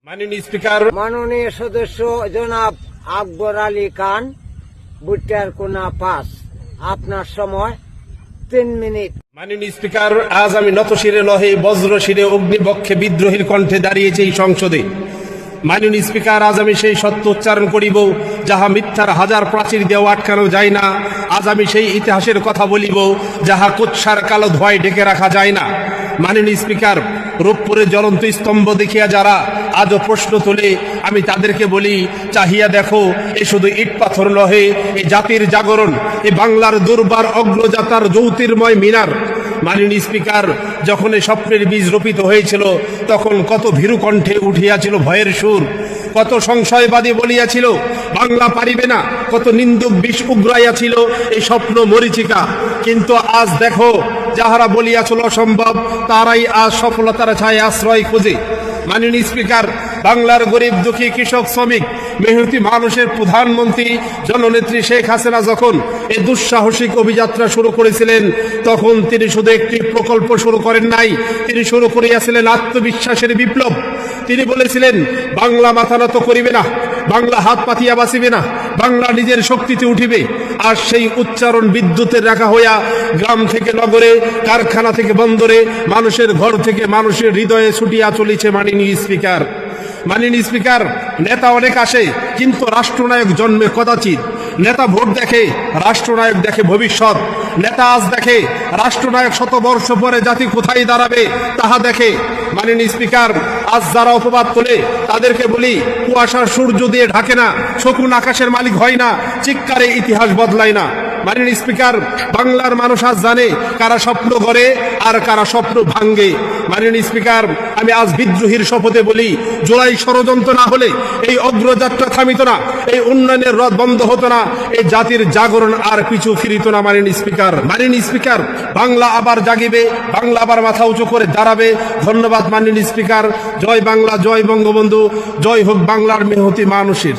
মাননীয় স্পিকার, মাননীয় সদস্য জনাব আকবর আলী খান, ভুট্টারকোনা 5। আপনার সময় 3 মিনিট। মাননীয় স্পিকার, আজ আমি নতশিরে লহে বজ্র শিরে অগ্নিবক্ষে বিদ্রোহীর কণ্ঠে দাঁড়িয়েছি এই সংসদে। মাননীয় স্পিকার, আজ আমি সেই সত্য উচ্চারণ করিব যাহা মিথ্যার হাজার প্রাচীর দিয়েও আটকানো যায় না। আজ আমি সেই ইতিহাসের কথা বলিব যাহা কুৎসার কালো ধোঁয়ায় ঢেকে রাখা যায় না। মাননীয় স্পিকার, রূপপুরে জ্বলন্ত স্তম্ভ দেখিয়া যারা আজও প্রশ্ন তোলে, আমি তাদেরকে বলি, চাহিয়া দেখো, এ শুধু ইট পাথর নহে, এ জাতির জাগরণ, এ বাংলার দুর্বার অগ্রযাত্রার জ্যোতির্ময় মিনার। মাননীয় স্পিকার, যখন এই স্বপ্নের বীজ রোপিত হয়েছিল তখন কত ভীরু কণ্ঠে উঠিয়াছিল ভয়ের সুর, কত সংশয়বাদী বলিয়াছিল বাংলা পারিবে না, কত নিন্দুক বিষ উগ্রাইয়াছিল এই স্বপ্ন মরীচিকা। কিন্তু আজ দেখো, যাহারা বলিয়াছিল অসম্ভব তারাই আজ সফলতার ছায় আশ্রয় খোঁজে। মাননীয় স্পিকার, বাংলার গরিব দুঃখী কৃষক শ্রমিক মেহনতি মানুষের প্রধানমন্ত্রী জননেত্রী শেখ হাসিনা যখন এই দুঃসাহসিক অভিযাত্রা শুরু করেছিলেন, তখন তিনি শুধু একটি প্রকল্প শুরু করেন নাই, তিনি শুরু করিয়াছিলেন আত্মবিশ্বাসের বিপ্লব। তিনি বলেছিলেন, বাংলা মাথা নত করিবে না, বাংলা হাত পাতিয়া বাঁচিবে না, বাংলা নিজের শক্তিতে উঠিবে। আর সেই উচ্চারণ বিদ্যুতের রাখা হইয়া গ্রাম থেকে নগরে, কারখানা থেকে বন্দরে, মানুষের ঘর থেকে মানুষের হৃদয়ে ছুটিয়া চলেছে। মাননীয় স্পিকার, মাননীয় স্পিকার, নেতা অনেক আসে কিন্তু রাষ্ট্রনায়ক জন্মে কদাচিৎ। নেতা ভোট দেখে, রাষ্ট্রনায়ক দেখে ভবিষ্যৎ। নেতা আজ দেখে, রাষ্ট্রনায়ক শত বর্ষ পরে জাতি কোথায় দাঁড়াবে তাহা দেখে। মাননীয় স্পিকার, আজ যারা অপবাদ তোলে তাদেরকে বলি, কুয়াশার সূর্য দিয়ে ঢাকে না, শকুন আকাশের মালিক হয় না, চিৎকারে ইতিহাস বদলায় না। মাননীয় স্পিকার, বাংলার মানুষ আজ জানে কারা স্বপ্ন গড়ে আর কারা স্বপ্ন ভাঙ্গে। মাননীয় স্পিকার, আমি আজ বিদ্রোহীর শপথে বলি, জুলাই ষড়যন্ত্র না হলে এই অগ্রযাত্রা থামিত না, এই উন্নয়নের রথ বন্ধ হতো না, এই জাতির জাগরণ আর পিছু ফিরিত না। মাননীয় স্পিকার, মাননীয় স্পিকার, বাংলা আবার জাগিবে, বাংলা আবার মাথা উঁচু করে দাঁড়াবে। ধন্যবাদ মাননীয় স্পিকার। জয় বাংলা, জয় বঙ্গবন্ধু, জয় হোক বাংলার মেহনতি মানুষের।